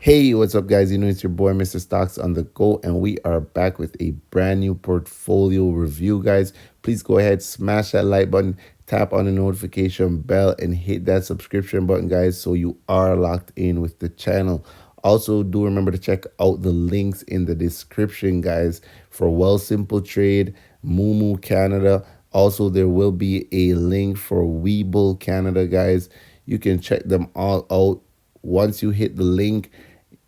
Hey, what's up, guys? You know, it's your boy, Mr. Stocks on the Go, and we are back with a brand new portfolio review, guys. Please go ahead, smash that like button, tap on the notification bell, and hit that subscription button, guys, so you are locked in with the channel. Also, do remember to check out the links in the description, guys, for Wealthsimple Trade, MooMoo Canada. Also, there will be a link for Webull Canada, guys. You can check them all out. Once you hit the link,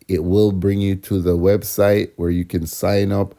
it will bring you to the website where you can sign up,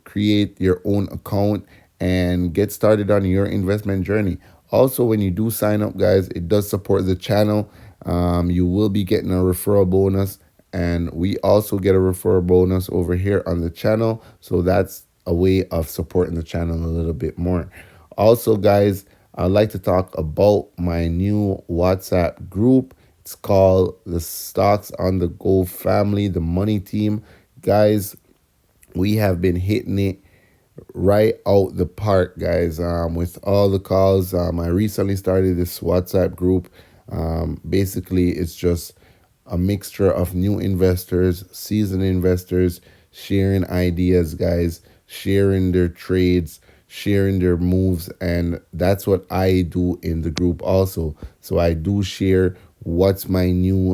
create your own account, and get started on your investment journey. Also, when you do sign up, guys, it does support the channel. You will be getting a referral bonus, and we also get a referral bonus over here on the channel. So that's a way of supporting the channel a little bit more. Also, guys, I'd like to talk about my new WhatsApp group. It's called the Stocks on the Go family, the money team. Guys, we have been hitting it right out the park, guys, with all the calls. I recently started this WhatsApp group. Basically, it's just a mixture of new investors, seasoned investors, sharing ideas, guys, sharing their trades, sharing their moves. And that's what I do in the group also. So I do share what's my new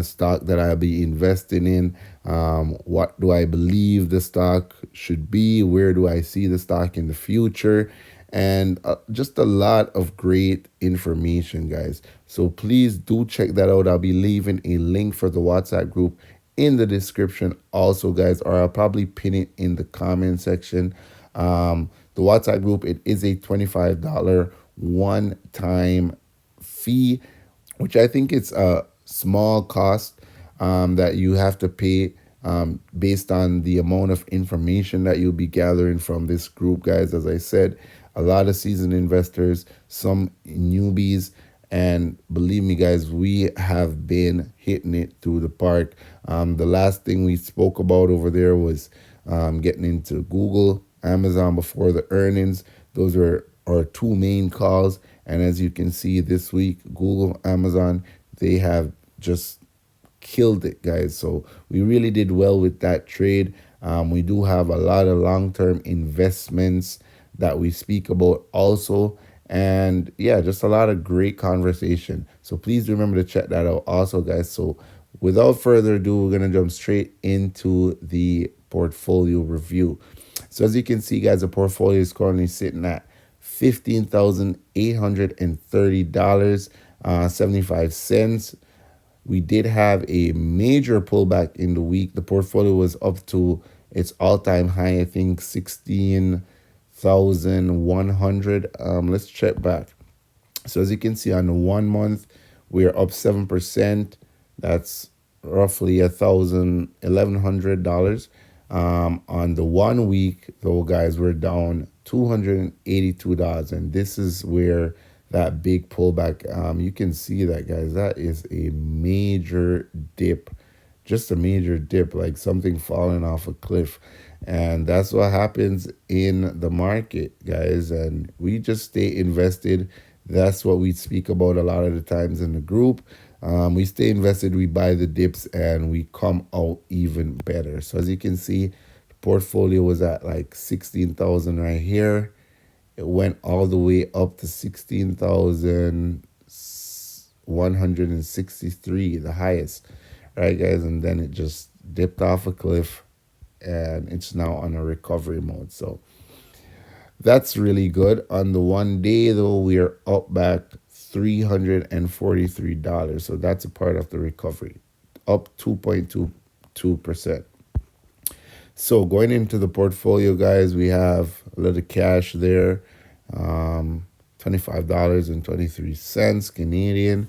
stock that I'll be investing in. What do I believe the stock should be? Where do I see the stock in the future? And just a lot of great information, guys. So please do check that out. I'll be leaving a link for the WhatsApp group in the description also, guys, or I'll probably pin it in the comment section. The WhatsApp group, it is a $25 one-time fee, which I think it's a small cost that you have to pay based on the amount of information that you'll be gathering from this group, guys. As I said, a lot of seasoned investors, some newbies, and believe me, guys, we have been hitting it through the park. The last thing we spoke about over there was getting into Google, Amazon before the earnings. Those were our two main calls. And as you can see this week, Google, Amazon, they have just killed it, guys. So we really did well with that trade. We do have a lot of long-term investments that we speak about also. And yeah, just a lot of great conversation. So please remember to check that out also, guys. So without further ado, we're going to jump straight into the portfolio review. So as you can see, guys, the portfolio is currently sitting at $15,830, 75 cents. We did have a major pullback in the week. The portfolio was up to its all-time high, I think 16,100. Let's check back. So as you can see on the 1 month, we're up 7%. That's roughly $1,100. On the 1 week, though, guys, we're down $282, and this is where that big pullback. You can see that, guys. That is a major dip, just a major dip, like something falling off a cliff. And that's what happens in the market, guys. And we just stay invested. That's what we speak about a lot of the times in the group. We stay invested, we buy the dips, and we come out even better. So as you can see, the portfolio was at like 16,000 right here. It went all the way up to 16,163, the highest, right, guys? And then it just dipped off a cliff, and it's now on a recovery mode. So that's really good. On the 1 day, though, we are up back $343. So that's a part of the recovery, up 2.22%. So going into the portfolio, guys, we have a little cash there, $25.23 Canadian.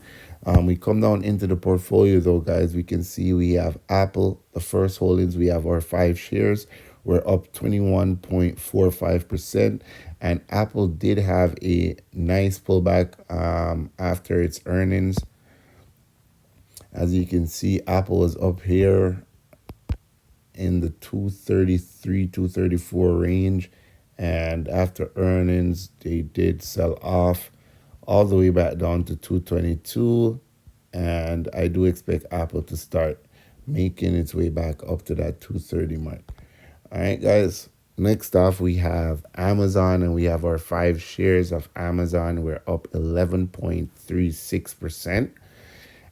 We come down into the portfolio, though, guys. We can see we have Apple, the first holdings. We have our 5 shares. We're up 21.45%. And Apple did have a nice pullback after its earnings. As you can see, Apple is up here in the 233, 234 range. And after earnings, they did sell off all the way back down to 222. and I do expect Apple to start making its way back up to that 230 mark. All right, guys. Next off, we have Amazon, and we have our 5 shares of Amazon. We're up 11.36%.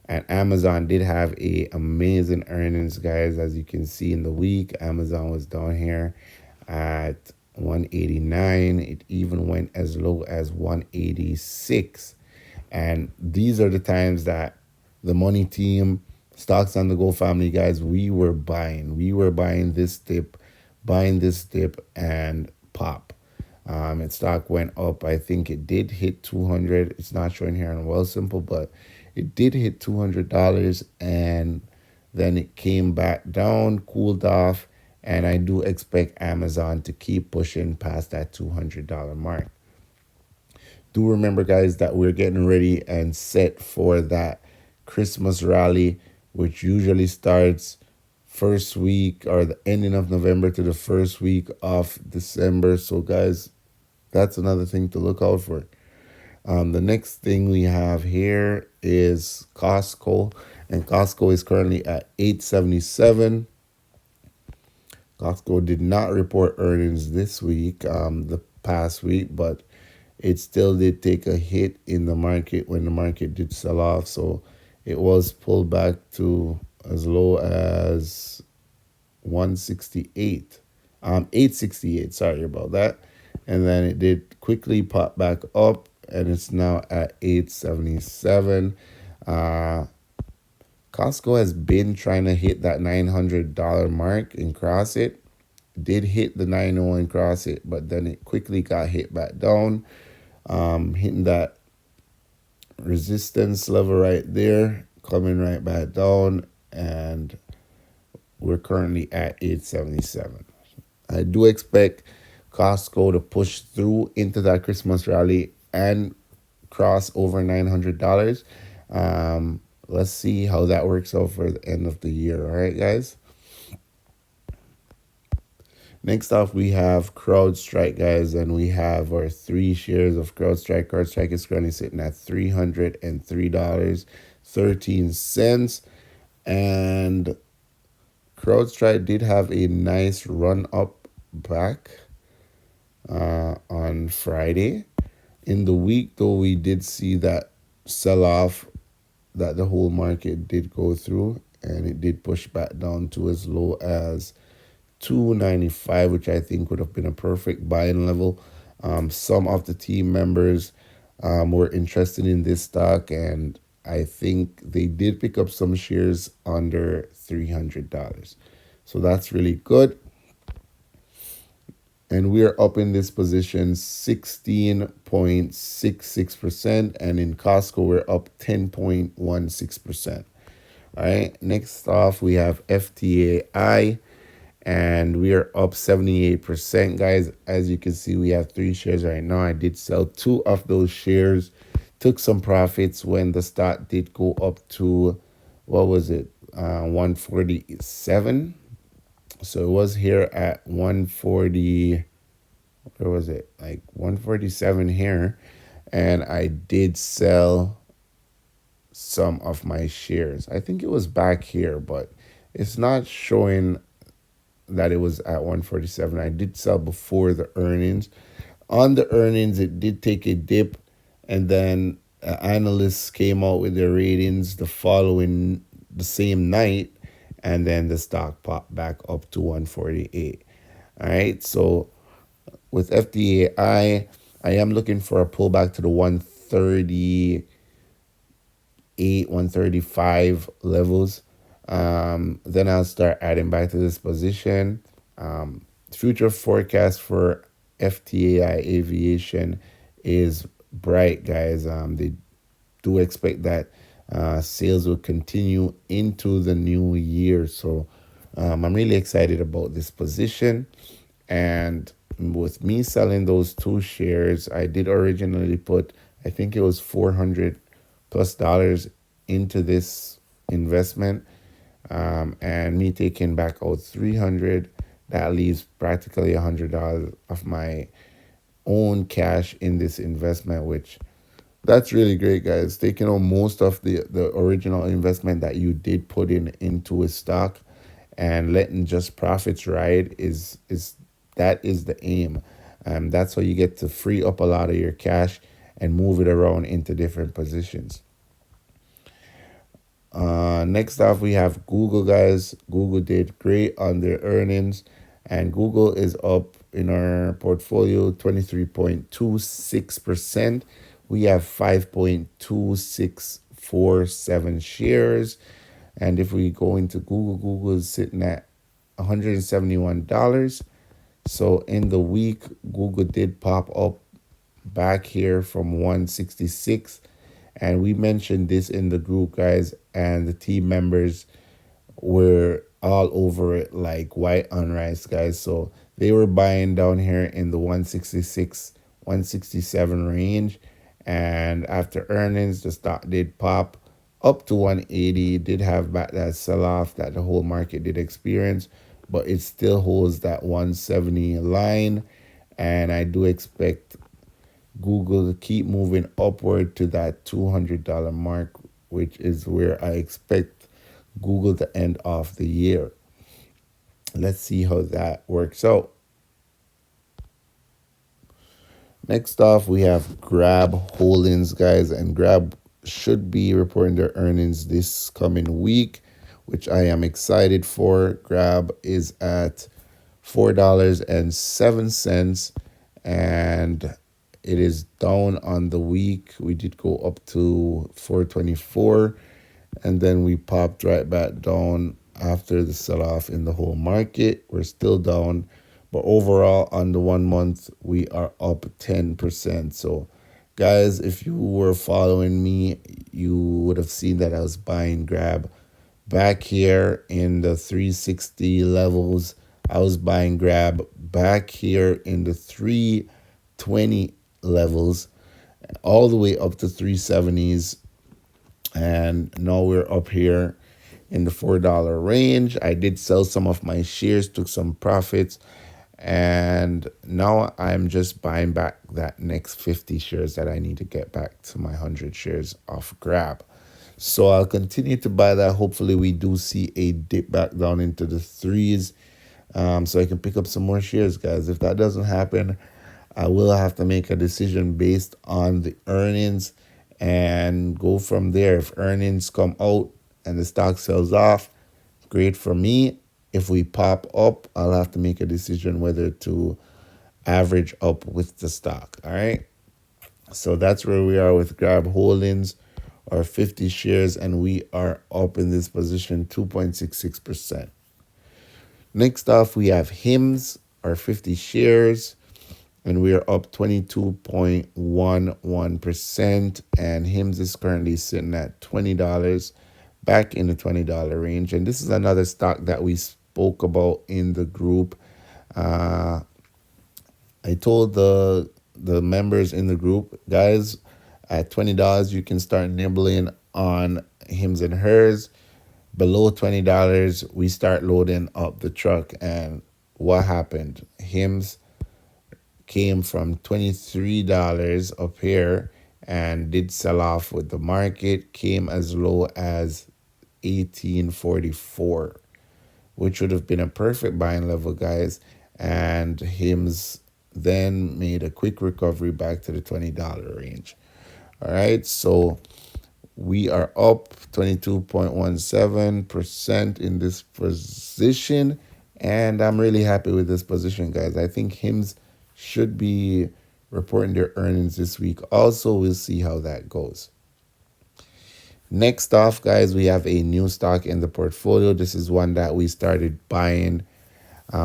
And Amazon did have a amazing earnings, guys. As you can see in the week, Amazon was down here at 189. It even went as low as 186. And these are the times that the money team, Stocks on the Go family, guys, we were buying. We were buying this dip, and pop. Its stock went up. I think it did hit 200. It's not showing here on Wealthsimple, but it did hit $200, and then it came back down, cooled off, and I do expect Amazon to keep pushing past that $200 mark. Do remember, guys, that we're getting ready and set for that Christmas rally, which usually starts first week or the ending of November to the first week of December. So, guys, that's another thing to look out for. The next thing we have here is Costco, and Costco is currently at 877. Costco did not report earnings this week, the past week, but it still did take a hit in the market when the market did sell off. So it was pulled back to as low as 168, 868. Sorry about that. And then it did quickly pop back up, and it's now at 877. Costco has been trying to hit that $900 mark and cross it. Did hit the 90 and cross it, but then it quickly got hit back down, hitting that resistance level right there, coming right back down, and we're currently at 877. I do expect Costco to push through into that Christmas rally and cross over $900. Let's see how that works out for the end of the year. All right, guys. Next off, we have CrowdStrike, guys, and we have our 3 shares of CrowdStrike. CrowdStrike is currently sitting at $303.13. And CrowdStrike did have a nice run up back on Friday. In the week, though, we did see that sell off that the whole market did go through, and it did push back down to as low as 295, which I think would have been a perfect buying level. Some of the team members were interested in this stock, and I think they did pick up some shares under $300. So that's really good. And we're up in this position 16.66%. And in Costco, we're up 10.16%. All right. Next off, we have FTII, and we are up 78%, guys. As you can see, we have 3 shares right now. I did sell 2 of those shares, took some profits when the stock did go up to, what was it, 147. So it was here at 140, where was it? Like 147 here. And I did sell some of my shares. I think it was back here, but it's not showing that it was at 147. I did sell before the earnings. On the earnings, it did take a dip, and then analysts came out with their ratings the same night, and then the stock popped back up to 148. All right, so with FTII, I am looking for a pullback to the 138, 135 levels. Then I'll start adding back to this position. Future forecast for FTII Aviation is bright, guys. They do expect that sales will continue into the new year. So I'm really excited about this position. And with me selling those 2 shares, I did originally put, I think it was $400+ into this investment. And me taking back out 300, that leaves practically $100 of my own cash in this investment, which That's really great, guys. Taking on most of the original investment that you did put in into a stock and letting just profits ride is that is the aim. That's how you get to free up a lot of your cash and move it around into different positions. Next off, we have Google, guys. Google did great on their earnings, and Google is up in our portfolio 23.26%. We have 5.2647 shares. And if we go into Google, Google is sitting at $171. So in the week, Google did pop up back here from 166, and we mentioned this in the group, guys, and the team members were all over it like white on rice, guys. So they were buying down here in the 166 167 range, and after earnings the stock did pop up to 180. It did have back that sell off that the whole market did experience, but it still holds that 170 line, and I do expect Google to keep moving upward to that $200 mark, which is where I expect Google to end off the year. Let's see how that works out. Next off, we have Grab Holdings, guys, and Grab should be reporting their earnings this coming week, which I am excited for. Grab is at $4.07, and it is down on the week. We did go up to 424, and then we popped right back down after the sell-off in the whole market. We're still down, but overall on the 1 month we are up 10%. So guys, if you were following me, you would have seen that I was buying Grab back here in the 360 levels. I was buying Grab back here in the 320 levels, all the way up to 370s, and now we're up here in the $4 range. I did sell some of my shares, took some profits, and now I'm just buying back that next 50 shares that I need to get back to my 100 shares off Grab. So I'll continue to buy that. Hopefully we do see a dip back down into the threes, so I can pick up some more shares, guys. If that doesn't happen, I will have to make a decision based on the earnings and go from there. If earnings come out and the stock sells off, great for me. If we pop up, I'll have to make a decision whether to average up with the stock. All right. So that's where we are with Grab Holdings, or 50 shares, and we are up in this position 2.66%. Next off, we have HIMS, or 50 shares, and we are up 22.11%, and HIMS is currently sitting at $20, back in the $20 range. And this is another stock that we spoke about in the group. I told the members in the group, guys, at $20 you can start nibbling on Hims and Hers. Below $20 we start loading up the truck. And what happened? Hims came from $23 up here and did sell off with the market, came as low as 1844, which would have been a perfect buying level, guys. And Hims then made a quick recovery back to the $20 range. All right, so we are up 22.17% in this position, and I'm really happy with this position, guys. I think Hims should be reporting their earnings this week. Also, we'll see how that goes. Next off, guys, we have a new stock in the portfolio. This is one that we started buying.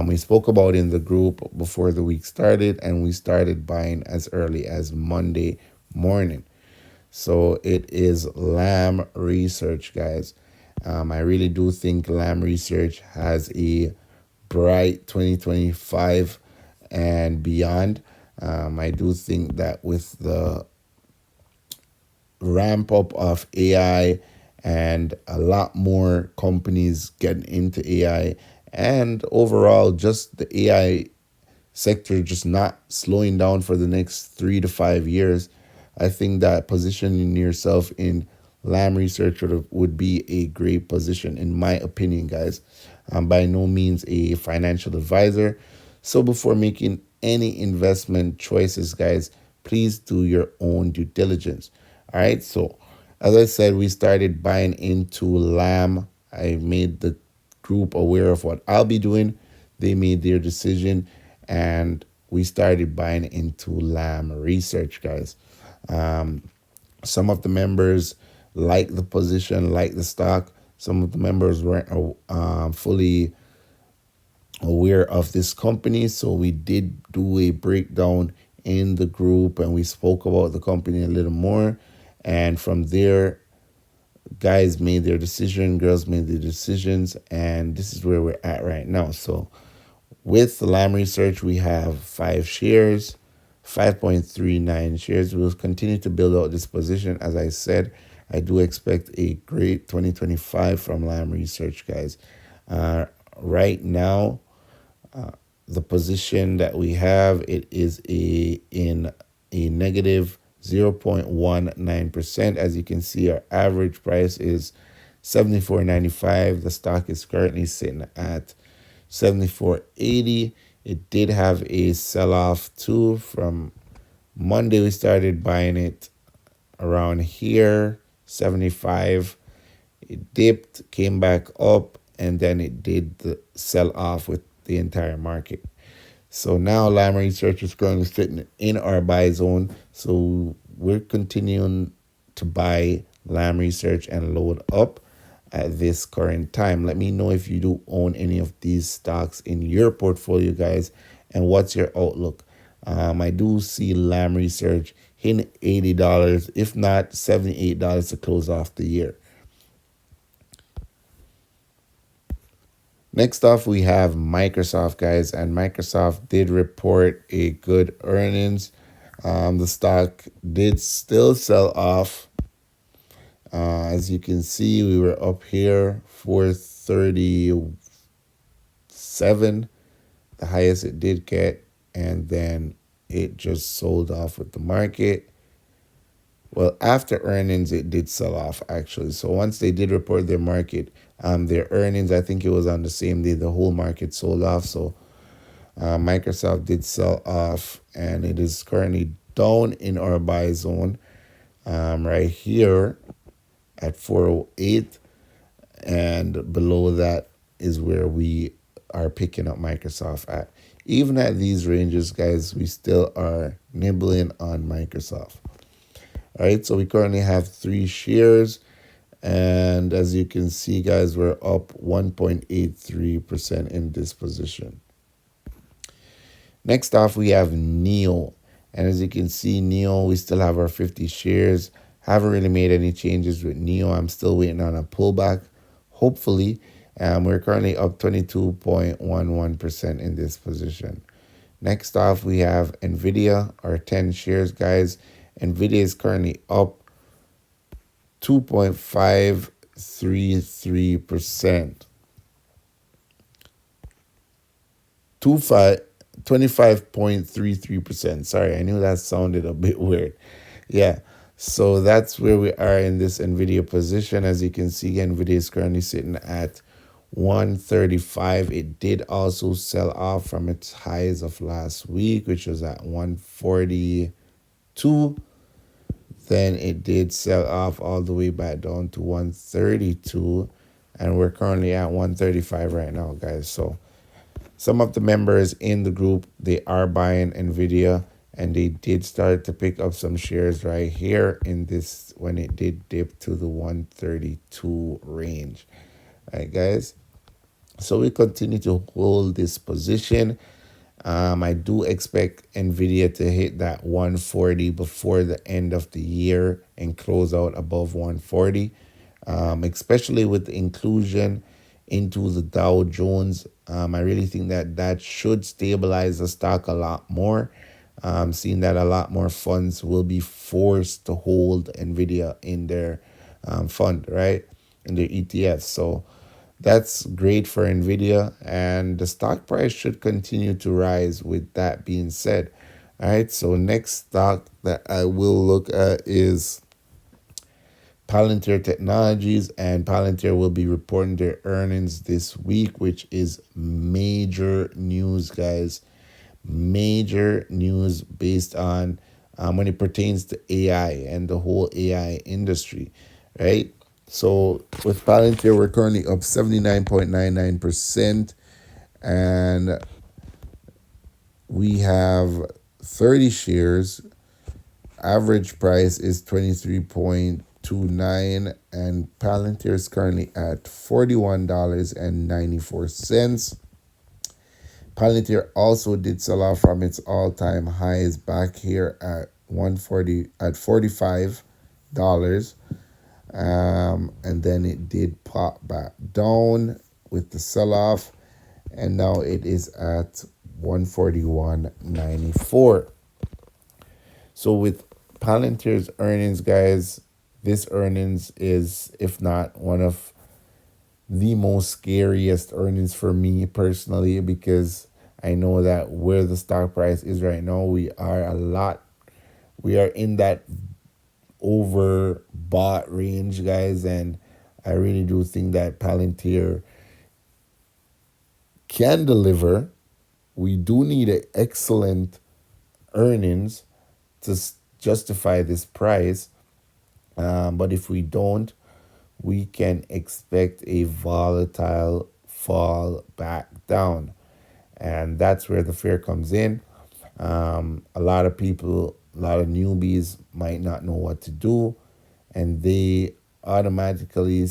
We spoke about in the group before the week started, and we started buying as early as Monday morning. So it is Lam Research, guys. I really do think Lam Research has a bright 2025 and beyond. I do think that with the ramp up of AI and a lot more companies getting into AI, and overall just the AI sector just not slowing down for the next 3 to 5 years, I think that positioning yourself in Lam Research would be a great position, in my opinion, guys. I'm by no means a financial advisor. So before making any investment choices, guys, please do your own due diligence. All right. So, as I said, we started buying into Lam. I made the group aware of what I'll be doing. They made their decision, and we started buying into Lam Research, guys. Um, some of the members like the position, like the stock. Some of the members weren't fully aware of this company. So we did do a breakdown in the group and we spoke about the company a little more. And from there, guys made their decision, girls made their decisions, and this is where we're at right now. So with the Lam Research, we have 5 shares, 5.39 shares. We'll continue to build out this position. As I said, I do expect a great 2025 from Lam Research, guys. Right now, the position that we have, it is in a negative 0.19%. As you can see, our average price is 74.95. The stock is currently sitting at 74.80. It did have a sell-off too. From Monday, we started buying it around here, 75. It dipped, came back up, and then it did the sell off with the entire market. So now Lam Research is currently sitting in our buy zone. So we're continuing to buy Lam Research and load up at this current time. Let me know if you do own any of these stocks in your portfolio, guys, and what's your outlook. I do see Lam Research hitting $80, if not $78 to close off the year. Next off, we have Microsoft, guys, and Microsoft did report a good earnings. The stock did still sell off. As you can see, we were up here 437, the highest it did get, and then it just sold off with the market. Well, after earnings, it did sell off, actually. So once they did report their their earnings, I think it was on the same day the whole market sold off. So Microsoft did sell off, and it is currently down in our buy zone right here at 408. And below that is where we are picking up Microsoft at. Even at these ranges, guys, we still are nibbling on Microsoft. All right, so we currently have 3 shares. And as you can see, guys, we're up 1.83% in this position. Next off, we have NEO. And as you can see, NEO, we still have our 50 shares. Haven't really made any changes with NEO. I'm still waiting on a pullback, hopefully. We're currently up 22.11% in this position. Next off, we have NVIDIA, our 10 shares, guys. NVIDIA is currently up 2.533%. 25.33%. Sorry, I knew that sounded a bit weird. Yeah. So that's where we are in this NVIDIA position. As you can see, NVIDIA is currently sitting at 135. It did also sell off from its highs of last week, which was at 142. Then it did sell off all the way back down to 132. And we're currently at 135 right now, guys. So some of the members in the group, they are buying NVIDIA. And they did start to pick up some shares right here in this when it did dip to the 132 range. All right, guys. So we continue to hold this position. I do expect NVIDIA to hit that 140 before the end of the year and close out above 140, especially with the inclusion into the Dow Jones. I really think that that should stabilize the stock a lot more. Seeing that a lot more funds will be forced to hold NVIDIA in their fund, right? In their ETFs. So that's great for NVIDIA, and the stock price should continue to rise with that being said. All right, so next stock that I will look at is Palantir Technologies, and Palantir will be reporting their earnings this week, which is major news, guys. Major news based on when it pertains to AI and the whole AI industry, right? So with Palantir, we're currently up 79.99%, and we have 30 shares. Average price is 23.29, and Palantir is currently at $41.94. Palantir also did sell off from its all-time highs back here at 45 dollars, and then it did pop back down with the sell-off, and now it is at 141.94. So with Palantir's earnings, guys, this earnings is, if not one of the most scariest earnings for me personally, because I know that where the stock price is right now, we are in that overbought range, guys, and I really do think that Palantir can deliver. We do need an excellent earnings to justify this price, but if we don't, we can expect a volatile fall back down. And that's where the fear comes in. A lot of people, a lot of newbies might not know what to do, and they automatically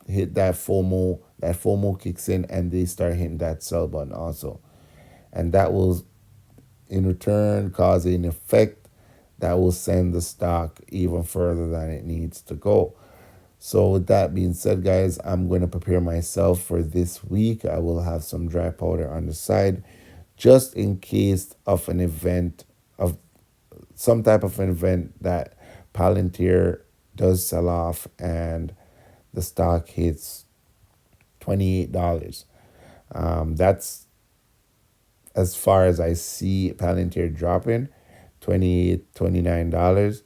hit that FOMO. That FOMO kicks in, and they start hitting that sell button also. And that will, in return, cause an effect that will send the stock even further than it needs to go. So with that being said, guys, I'm going to prepare myself for this week. I will have some dry powder on the side just in case of an event, of some type of an event that Palantir does sell off and the stock hits $28. That's as far as I see Palantir dropping, $29.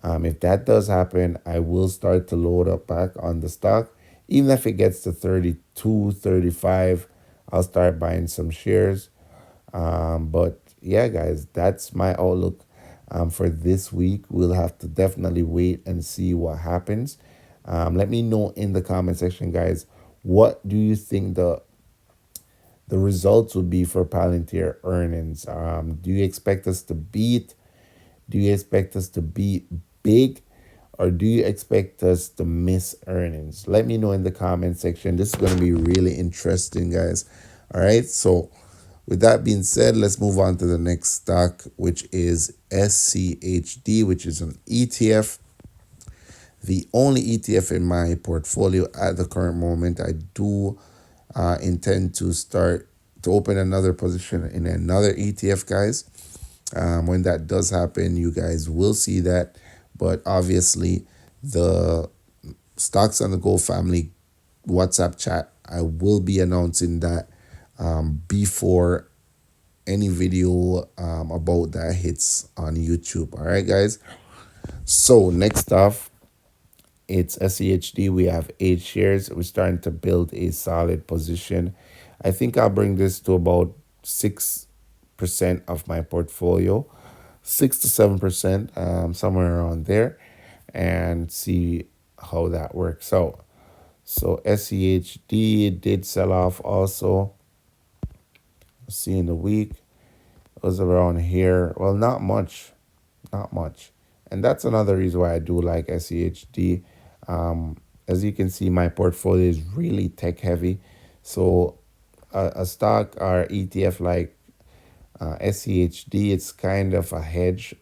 If that does happen, I will start to load up back on the stock. Even if it gets to 32, 35, I'll start buying some shares. But yeah, guys, that's my outlook for this week. We'll have to definitely wait and see what happens. Let me know in the comment section, guys, what do you think the results would be for Palantir earnings? Do you expect us to beat? Do you expect us to beat big? Or do you expect us to miss earnings? Let me know in the comment section. This is going to be really interesting, guys. All right. So with that being said, let's move on to the next stock, which is SCHD, which is an ETF. The only ETF in my portfolio at the current moment. I do intend to start to open another position in another ETF, guys. When that does happen, you guys will see that. But obviously, the Stocks on the Go family WhatsApp chat, I will be announcing that before any video about that hits on YouTube. All right, guys. So next off, it's SEHD. We have 8 shares. We're starting to build a solid position. I think I'll bring this to about 6% of my portfolio, 6 to 7%, somewhere around there, and see how that works out. So SEHD did sell off also. See in the week, it was around here. Well, not much, not much. And that's another reason why I do like SEHD. As you can see, my portfolio is really tech heavy. So a stock or ETF like SEHD, it's kind of a hedge,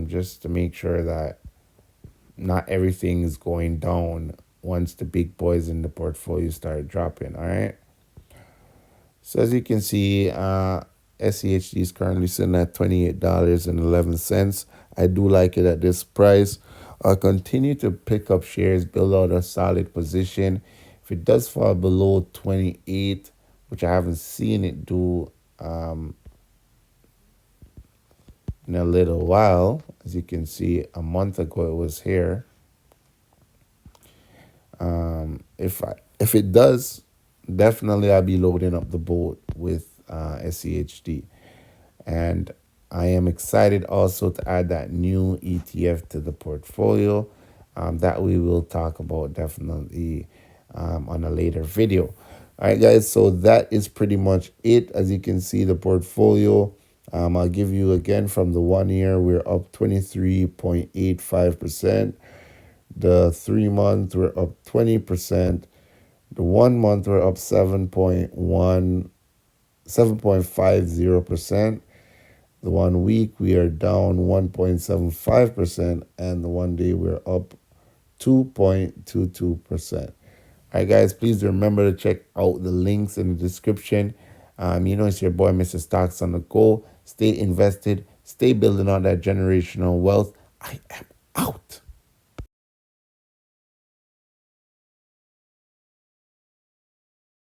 just to make sure that not everything is going down once the big boys in the portfolio start dropping. All right. So as you can see, SEHD is currently sitting at $28.11. I do like it at this price. I'll continue to pick up shares, build out a solid position. If it does fall below 28, which I haven't seen it do in a little while. As you can see, a month ago it was here. If it does, definitely I'll be loading up the boat with SCHD. And I am excited also to add that new ETF to the portfolio that we will talk about definitely on a later video. All right, guys, so that is pretty much it. As you can see, the portfolio, I'll give you again from the 1 year, we're up 23.85%. The 3 month, we're up 20%. The 1 month, we're up 7.50%. The 1 week, we are down 1.75%. And the 1 day, we're up 2.22%. All right, guys, please remember to check out the links in the description. It's your boy, Mr. Stocks on the Go. Stay invested. Stay building on that generational wealth. I am out.